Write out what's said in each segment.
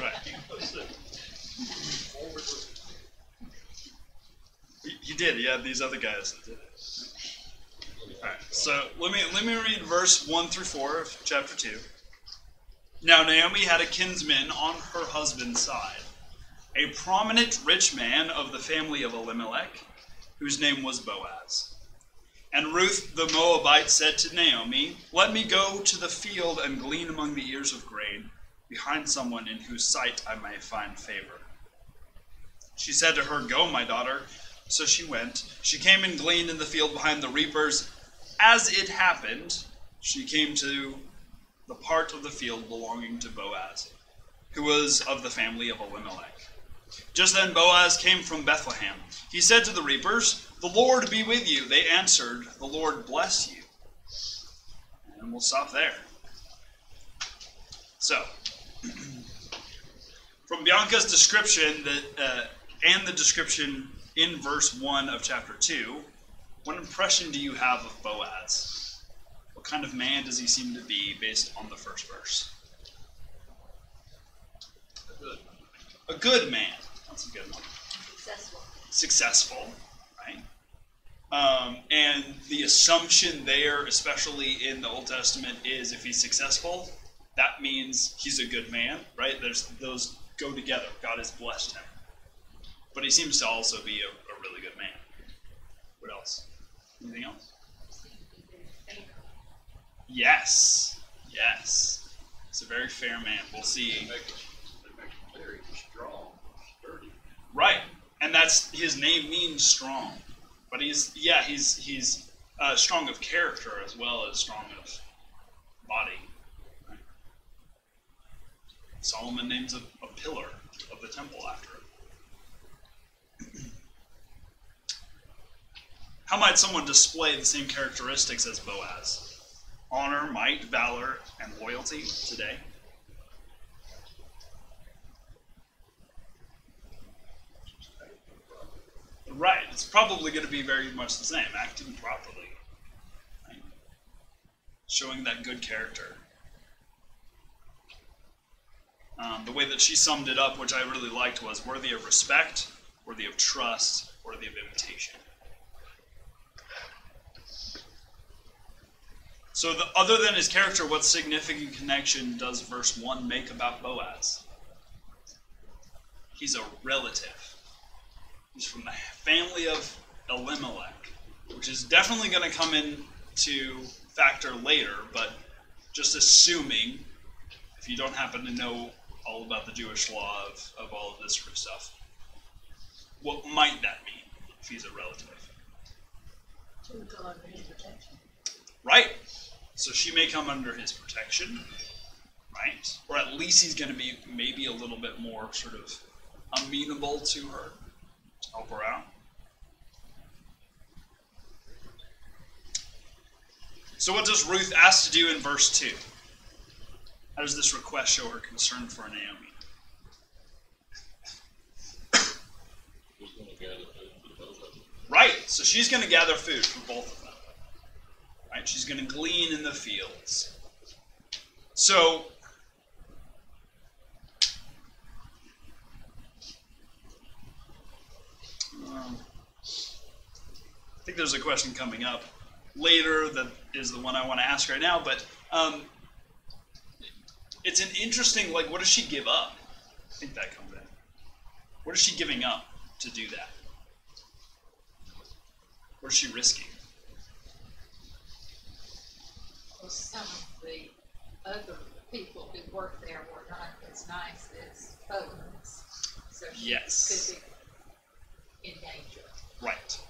Right. He did. He had these other guys that did it. All right. So let me read verse 1 through 4 of chapter 2. Now Naomi had a kinsman on her husband's side, a prominent rich man of the family of Elimelech, whose name was Boaz. And Ruth the Moabite said to Naomi, "Let me go to the field and glean among the ears of grain, behind someone in whose sight I may find favor." She said to her, "Go, my daughter." So she went. She came and gleaned in the field behind the reapers. As it happened, she came to the part of the field belonging to Boaz, who was of the family of Elimelech. Just then Boaz came from Bethlehem. He said to the reapers, "The Lord be with you." They answered, "The Lord bless you." And we'll stop there. So, from Bianca's description and the description in verse 1 of chapter 2, what impression do you have of Boaz? What kind of man does he seem to be based on the first verse? A good man. That's a good one. Successful, right? And the assumption there, especially in the Old Testament, is if he's successful, that means he's a good man, right? Those go together. God has blessed him. But he seems to also be a really good man. What else? Anything else? Yes. He's a very fair man. We'll see. They make him very strong, sturdy. Right. And that's his name means strong. But he's strong of character as well as strong of body. Right? Solomon names a pillar of the temple after him. How might someone display the same characteristics as Boaz? Honor, might, valor, and loyalty today? Right, it's probably going to be very much the same, acting properly, right? Showing that good character. The way that she summed it up, which I really liked, was worthy of respect, worthy of trust, worthy of imitation. So other than his character, what significant connection does verse 1 make about Boaz? He's a relative. He's from the family of Elimelech, which is definitely going to come into factor later, but just assuming, if you don't happen to know all about the Jewish law of all of this sort of stuff, what might that mean if he's a relative? To come under his protection. Right. So she may come under his protection, right? Or at least he's going to be maybe a little bit more sort of amenable to her, to help her out. So what does Ruth ask to do in verse 2? How does this request show her concern for Naomi? Right, so she's going to gather food for both of them. Right, she's going to glean in the fields. So, I think there's a question coming up later that is the one I want to ask right now, but it's an interesting, like, what does she give up? I think that comes in. What is she giving up to do that? What is she risking? Well, some of the other people who work there were not as nice as Boaz. So she Yes. could be in danger. Right.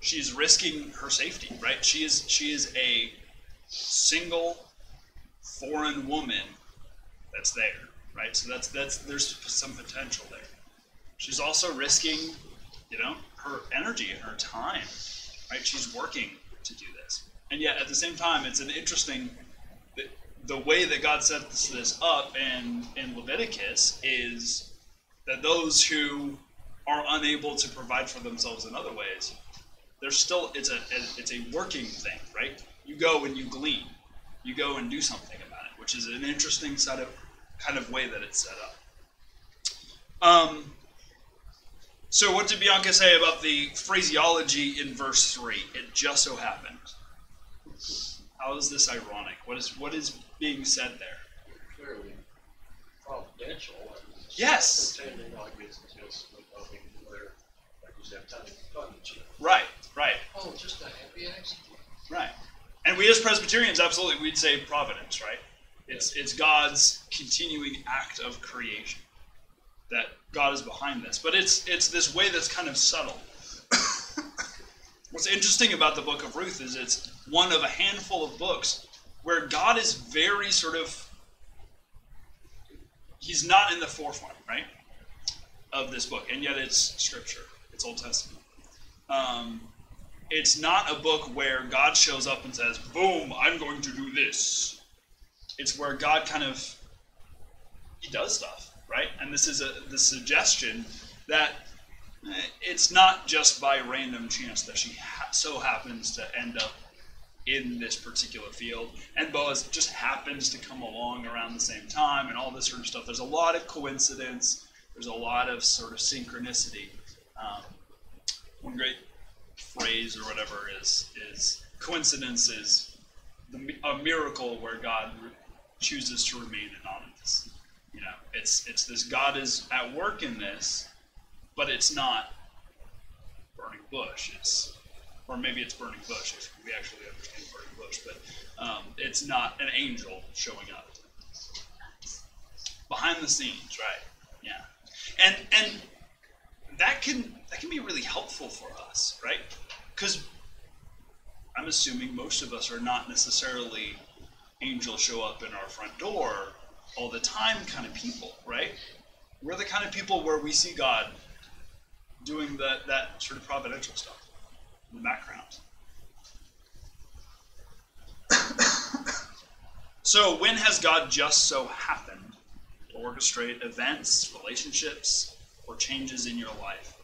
She's risking her safety, right? She is a single foreign woman that's there, right? So there's some potential there. She's also risking, her energy and her time, right? She's working to do this. And yet at the same time, it's an interesting, the way that God sets this up in Leviticus is that those who are unable to provide for themselves in other ways, it's a working thing, right? You go and you glean. You go and do something about it, which is an interesting set of kind of way that it's set up. So what did Bianca say about the phraseology in verse 3? It just so happened. How is this ironic? What is being said there? Clearly providential. Yes. Pretending like it's just nothing there. Like you said, tongue in cheek. Right. Oh, just a happy accident. Right. And we as Presbyterians, absolutely, we'd say providence, right? It's God's continuing act of creation. That God is behind this. But it's this way that's kind of subtle. What's interesting about the book of Ruth is it's one of a handful of books where God is very sort of, he's not in the forefront, right, of this book. And yet it's scripture. It's Old Testament. It's not a book where God shows up and says, boom, I'm going to do this. It's where God kind of, he does stuff. Right? And this is the suggestion that it's not just by random chance that she so happens to end up in this particular field, and Boaz just happens to come along around the same time, and all this sort of stuff. There's a lot of coincidence. There's a lot of sort of synchronicity. One great phrase or whatever is coincidence is a miracle where God chooses to remain anonymous. You know, it's this God is at work in this, but it's not burning bush. Or maybe it's burning bush if we actually understand burning bush, but it's not an angel showing up. Behind the scenes, right? Yeah, and that can be really helpful for us, right? Because I'm assuming most of us are not necessarily angels show up in our front door all the time kind of people, right? We're the kind of people where we see God doing that sort of providential stuff in the background. So when has God just so happened to orchestrate events, relationships, or changes in your life?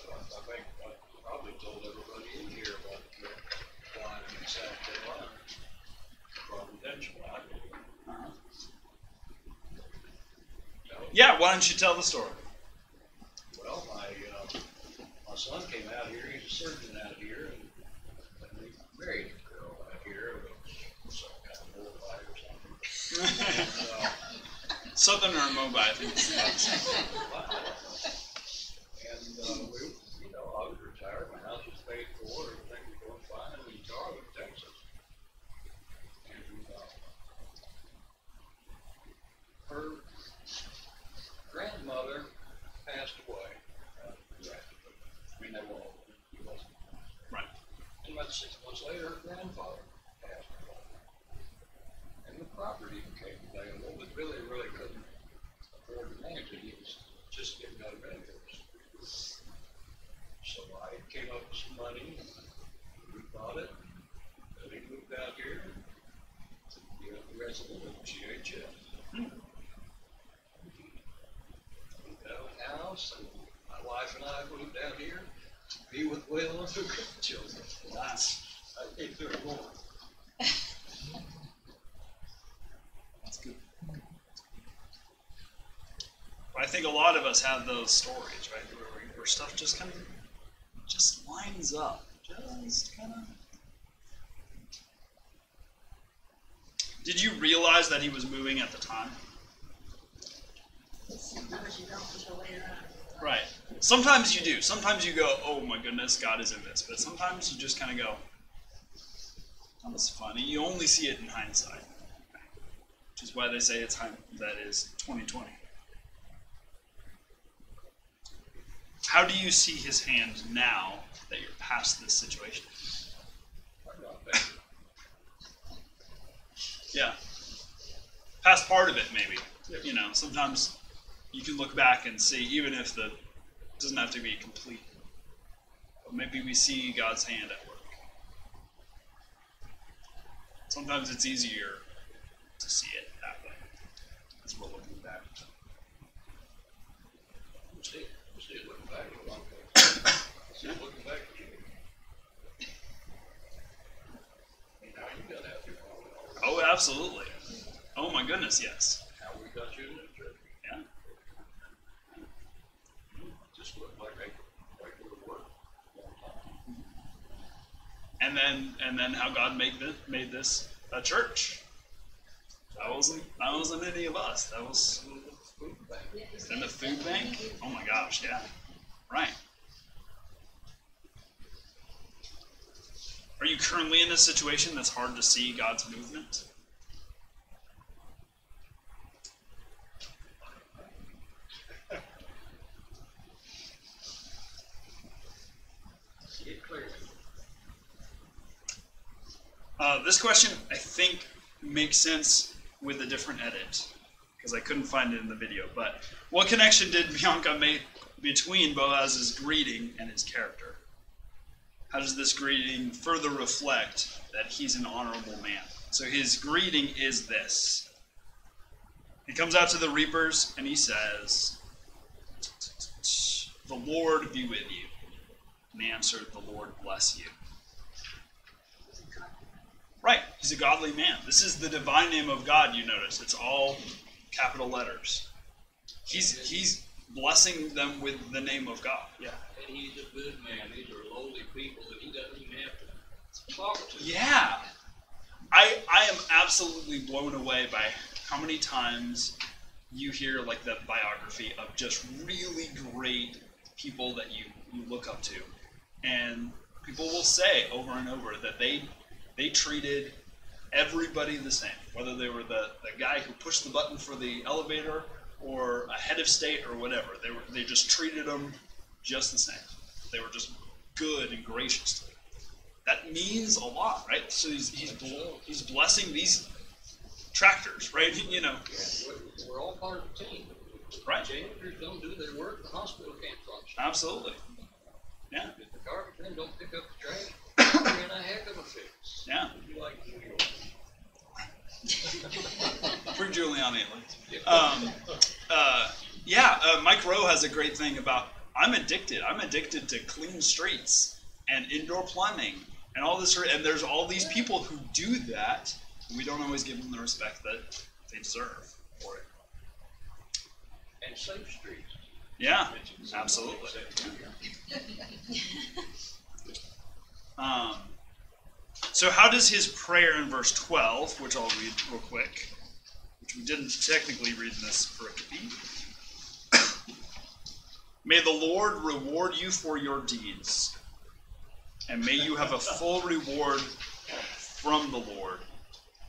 I think I probably told everybody in here about why in South Carolina. Providential, I believe. Yeah, why don't you tell the story? Well, my son came out here. He's a surgeon out here, and we married a girl out here, which was some kind of Moabite or something. And, Southern or Moabite, I think it's and we, I was retired. My house was paid for. Everything was going fine. We started in Texas. Her grandmother passed away. They were all. right. And about 6 months later, her grandfather passed away. And the property became available, but really couldn't afford to manage it. He was just getting out of benefits. So I came up with some money, and we bought it, and we moved out here to be a resident of GHS. Moved out of the house, and my wife and I moved out here to be with Will and the grandchildren. Nice. I think they're more. That's good. Well, I think a lot of us have those stories, right? Where stuff just kind of just lines up. Just kind of. Did you realize that he was moving at the time? Sometimes you don't until later on. Right. Sometimes you do. Sometimes you go, oh my goodness, God is in this. But sometimes you just kind of go, that was funny. You only see it in hindsight. Which is why they say it's that is 2020. How do you see his hand now that you're past this situation? Yeah. Past part of it, maybe. You know, sometimes you can look back and see, even if it doesn't have to be complete, but maybe we see God's hand at work. Sometimes it's easier to see it that way as we're looking back. See it looking back at one thing. See it looking back at you. And now you got out there. Oh, absolutely. Oh my goodness, yes. How we got you in the church. Yeah. Just looked like I would have worked a long time. And then how God made this a church. That wasn't any of us. That was Food bank. in the food bank. Oh my gosh, yeah. Right. Are you currently in a situation that's hard to see God's movement? See it clearly. This question, I think, makes sense with a different edit, because I couldn't find it in the video. But what connection did Bianca make between Boaz's greeting and his character? How does this greeting further reflect that he's an honorable man? So his greeting is this. He comes out to the reapers and he says, "The Lord be with you." And they answered, "The Lord bless you." Right, he's a godly man. This is the divine name of God, you notice. It's all capital letters. He's blessing them with the name of God. Yeah. And he's a good man. These are lowly people that he doesn't even have to talk to. Yeah. I am absolutely blown away by how many times you hear like the biography of just really great people that you look up to. And people will say over and over that they treated everybody the same, whether they were the guy who pushed the button for the elevator or a head of state or whatever. They just treated them just the same. They were just good and gracious to them. That means a lot, right? So he's blessing these tractors, right? You know. Yeah, we're all part of the team. Right. Janitors don't do their work, the hospital can't function. Absolutely. Yeah. If the garbage men don't pick up the trash, we're in a heck of a fix. Yeah. You like New York. For Giuliani at least. Mike Rowe has a great thing about, I'm addicted to clean streets and indoor plumbing and all this, and there's all these people who do that, and we don't always give them the respect that they deserve for it. And safe streets. Yeah, absolutely. So how does his prayer in verse 12, which I'll read real quick, which we didn't technically read in this pericope. May the Lord reward you for your deeds, and may you have a full reward from the Lord,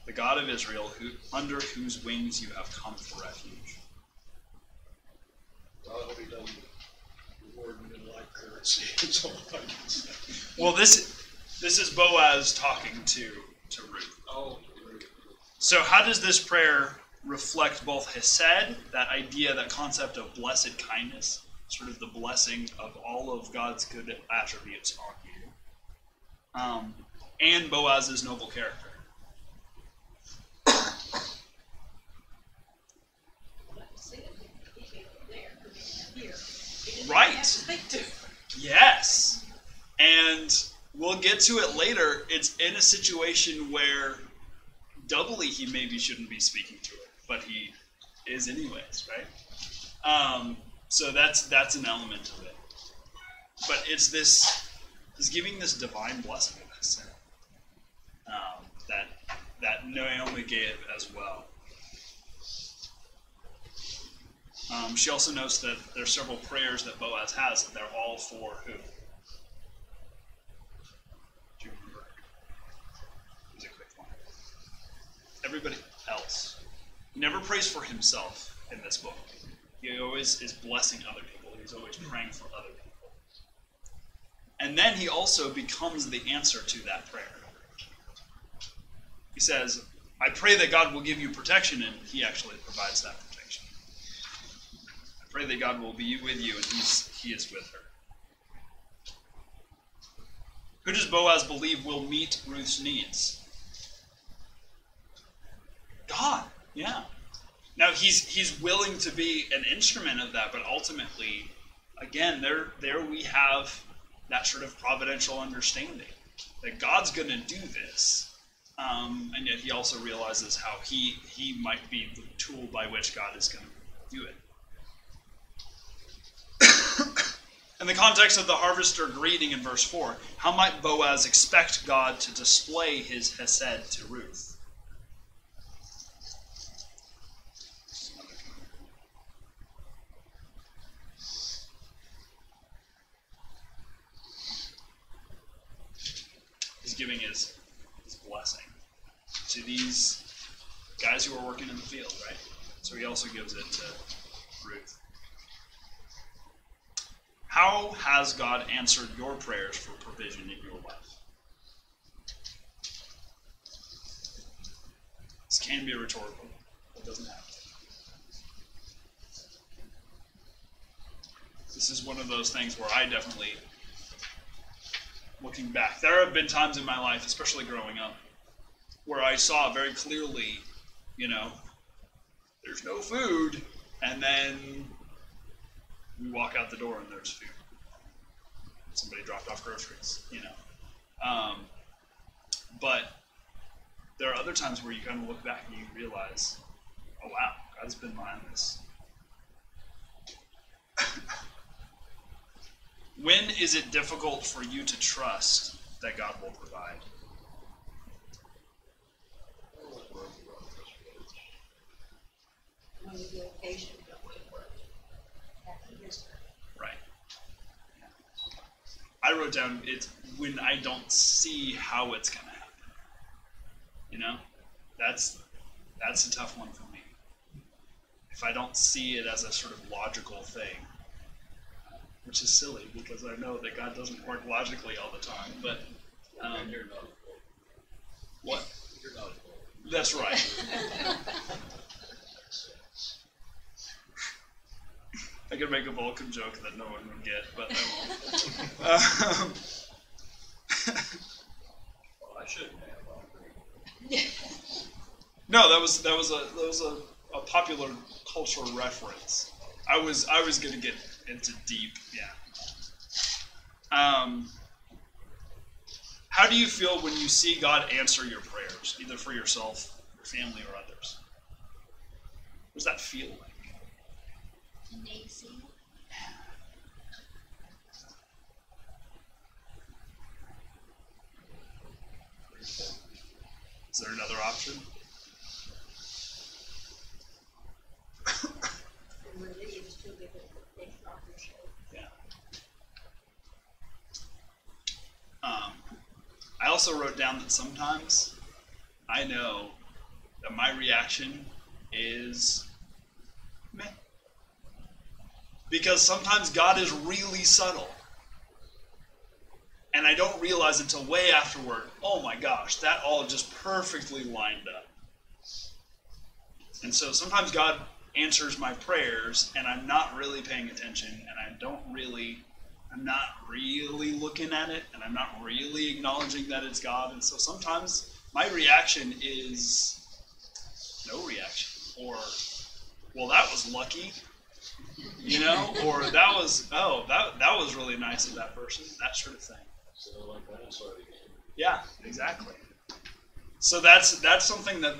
the God of Israel, under whose wings you have come for refuge. I hope he doesn't reward me in like currency. It's all I can say. Well, this is Boaz talking to Ruth. Oh, So how does this prayer reflect both hesed, that idea, that concept of blessed kindness, sort of the blessing of all of God's good attributes on you, and Boaz's noble character? Right. Yes. And we'll get to it later. It's in a situation where doubly he maybe shouldn't be speaking to it, but he is anyways, right? So that's an element of it. But it's this, he's giving this divine blessing of us, that Naomi gave as well. She also notes that there's several prayers that Boaz has, and they're all for who? Do you remember? It was a quick one. Everybody else. He never prays for himself in this book. He always is blessing other people. He's always praying for other people. And then he also becomes the answer to that prayer. He says, I pray that God will give you protection, and he actually provides that protection. I pray that God will be with you, and he is with her. Who does Boaz believe will meet Ruth's needs? God, yeah. Now he's willing to be an instrument of that, but ultimately, again, there we have that sort of providential understanding that God's going to do this, and yet he also realizes how he might be the tool by which God is going to do it. In the context of the harvester greeting in verse 4, how might Boaz expect God to display his hesed to Ruth? He's giving his blessing to these guys who are working in the field, right? So he also gives it to Ruth. How has God answered your prayers for provision in your life? This can be rhetorical. It doesn't have to. This is one of those things where I definitely, looking back, there have been times in my life, especially growing up, where I saw very clearly, there's no food, and then we walk out the door and there's food. Somebody dropped off groceries, But there are other times where you kind of look back and you realize, oh wow, God's been behind this. When is it difficult for you to trust that God will provide? When you get patient, don't wait for it. After this. Right. I wrote down, it's when I don't see how it's going to happen. That's a tough one for me. If I don't see it as a sort of logical thing, which is silly because I know that God doesn't work logically all the time, but You're not. what? You're not. That's right. I could make a Vulcan joke that no one would get, but I won't. Well, I shouldn't have. No, that was a popular cultural reference. I was going to get into deep, yeah. How do you feel when you see God answer your prayers, either for yourself, your family, or others? What does that feel like? Amazing. Is there another option? And relieves too because it takes off your shoulder. Yeah. I also wrote down that sometimes I know that my reaction is meh. Because sometimes God is really subtle. And I don't realize until way afterward, oh my gosh, that all just perfectly lined up. And so sometimes God answers my prayers and I'm not really paying attention and I'm not really looking at it and I'm not really acknowledging that it's God. And so sometimes my reaction is no reaction. Or, well, that was lucky. Or that was really nice of that person, that sort of thing. So like that, sorry. Yeah, exactly. So that's something that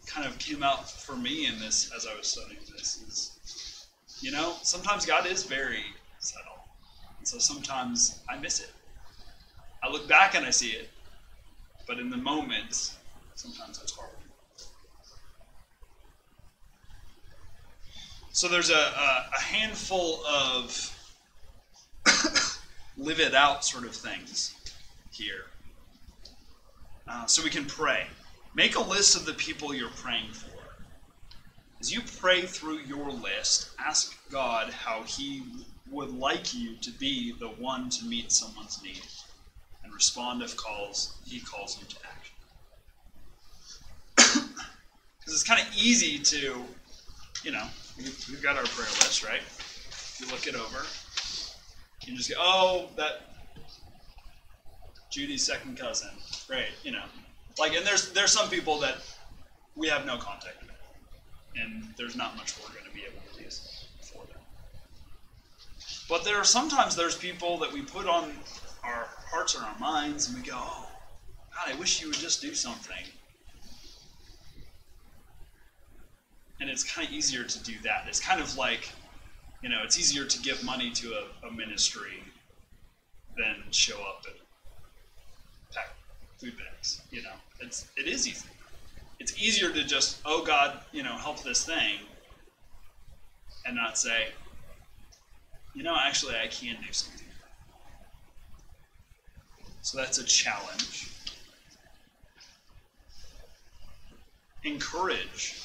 kind of came out for me in this as I was studying this is, sometimes God is very subtle. And so sometimes I miss it. I look back and I see it, but in the moment, sometimes it's hard. So there's a handful of live it out sort of things here. So we can pray. Make a list of the people you're praying for. As you pray through your list, ask God how He would like you to be the one to meet someone's need, and respond if He calls you to action. Because it's kind of easy to, we've got our prayer list, right? You look it over. You just go, oh, that Judy's second cousin, great, and there's some people that we have no contact with, and there's not much we're going to be able to do for them. But there's people that we put on our hearts and our minds, and we go, oh, God, I wish you would just do something, it's kind of easier to do that. It's kind of like, it's easier to give money to a ministry than show up and pack food bags. It is easy. It's easier to just, oh God, help this thing, and not say, actually I can do something. So that's a challenge. Encourage.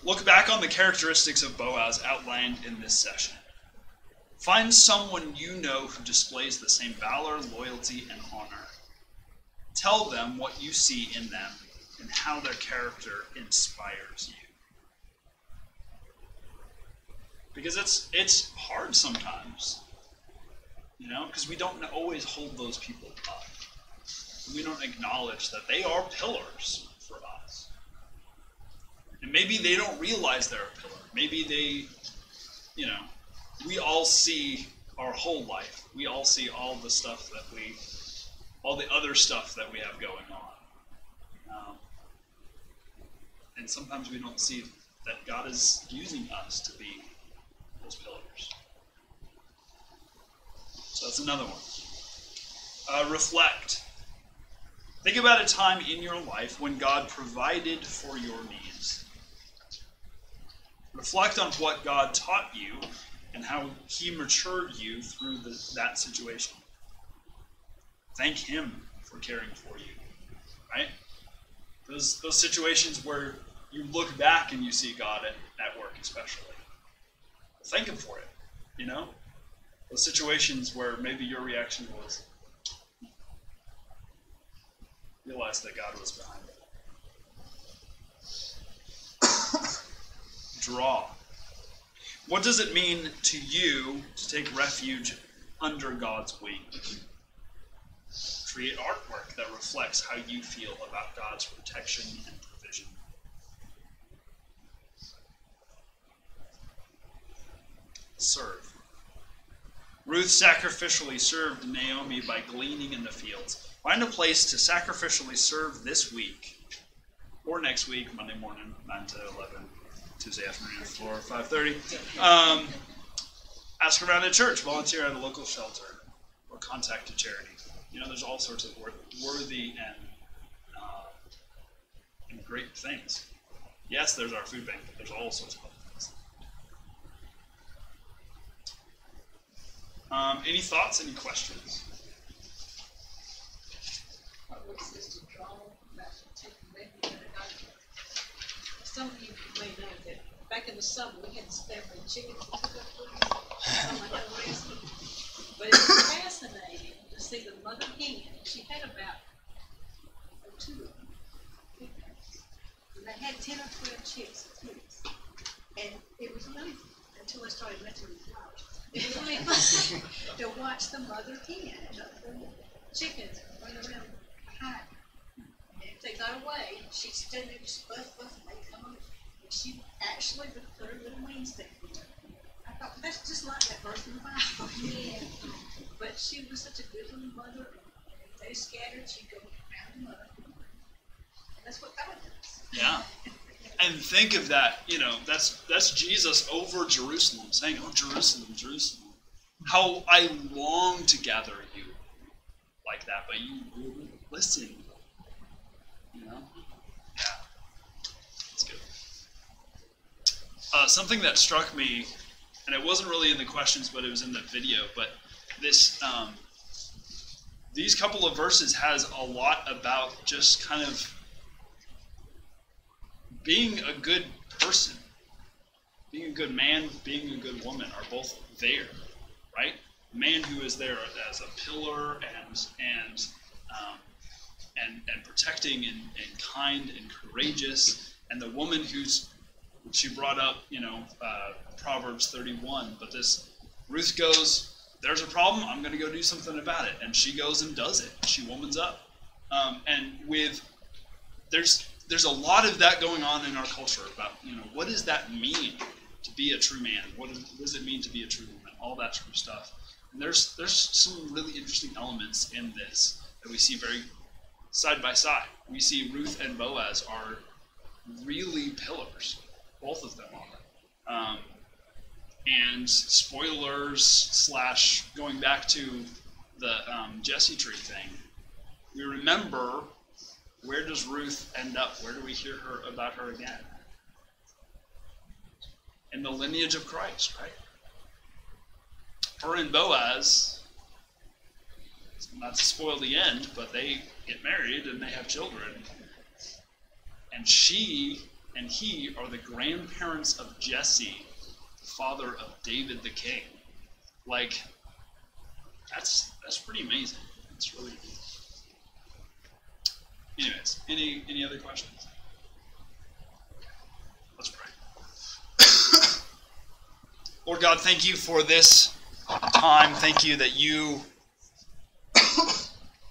Look back on the characteristics of Boaz outlined in this session. Find someone you know who displays the same valor, loyalty, and honor. Tell them what you see in them and how their character inspires you. Because it's hard sometimes, because we don't always hold those people up. We don't acknowledge that they are pillars for us. And maybe they don't realize they're a pillar. Maybe they, we all see our whole life. We all see all the stuff all the other stuff that we have going on. And sometimes we don't see that God is using us to be those pillars. So that's another one. Reflect. Think about a time in your life when God provided for your needs. Reflect on what God taught you and how he matured you through that situation. Thank him for caring for you, right? Those situations where you look back and you see God at work especially. Thank him for it, Those situations where maybe your reaction was, realize that God was behind it. Draw. What does it mean to you to take refuge under God's wing? Create artwork that reflects how you feel about God's protection and provision. Serve. Ruth sacrificially served Naomi by gleaning in the fields. Find a place to sacrificially serve this week, or next week, Monday morning, 9 to 11, Tuesday afternoon, 4 or 5:30. Ask around at church, volunteer at a local shelter, or contact a charity. There's all sorts of worthy and great things. Yes, there's our food bank, but there's all sorts of other things. Any thoughts, any questions? Some of you may know that back in the summer we had to spare the chickens to cook up with. But it was fascinating to see the mother hen. She had about 2 of them. And they had 10 or 12 chicks apiece. And it was amazing until they started messing with flowers. It was really fun to watch the mother hen and the chickens run around behind her. And if they got away, she'd stand there just buff, and they'd come on. And she actually would put her little wings down. I thought, that's just like that verse in the Bible. Yeah. But she was such a good little mother. And if they scattered, she'd go around them up. And that's what God does. Yeah. And think of that, that's Jesus over Jerusalem, saying, oh, Jerusalem, Jerusalem, how I long to gather you like that, but you wouldn't listen. Yeah. That's good. Something that struck me, and it wasn't really in the questions, but it was in the video, but these couple of verses has a lot about just kind of being a good person, being a good man, being a good woman are both there, right? The man who is there as a pillar and protecting and kind and courageous, and the woman she brought up, Proverbs 31. But this Ruth goes, there's a problem, I'm going to go do something about it, and she goes and does it. She womans up, There's a lot of that going on in our culture about, what does that mean to be a true man? What does it mean to be a true woman? All that sort of stuff. And there's some really interesting elements in this that we see very side by side. We see Ruth and Boaz are really pillars. Both of them are. And spoilers / going back to the Jesse tree thing, we remember, where does Ruth end up? Where do we hear about her again? In the lineage of Christ, right? Her and Boaz, not to spoil the end, but they get married and they have children. And she and he are the grandparents of Jesse, father of David the king. Like, that's pretty amazing. It's really neat. Anyways, any other questions? Let's pray. Lord God, thank you for this time. Thank you that you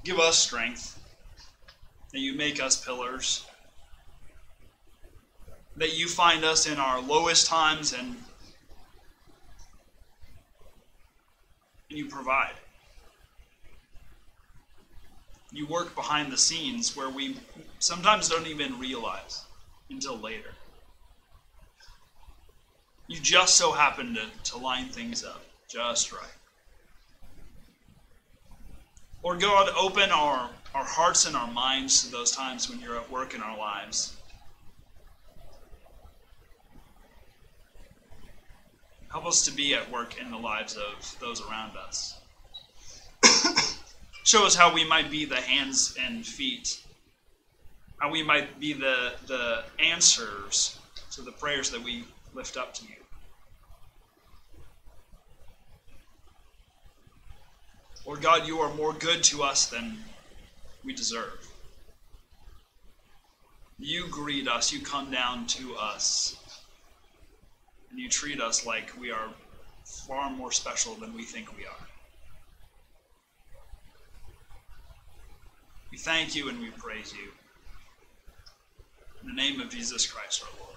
give us strength, that you make us pillars, that you find us in our lowest times and you provide. You work behind the scenes where we sometimes don't even realize until later. You just so happen to line things up just right. Lord God, open our hearts and our minds to those times when you're at work in our lives. Help us to be at work in the lives of those around us. Show us how we might be the hands and feet, how we might be the answers to the prayers that we lift up to you. Lord God, you are more good to us than we deserve. You greet us, you come down to us, and you treat us like we are far more special than we think we are. We thank you and we praise you. In the name of Jesus Christ our Lord.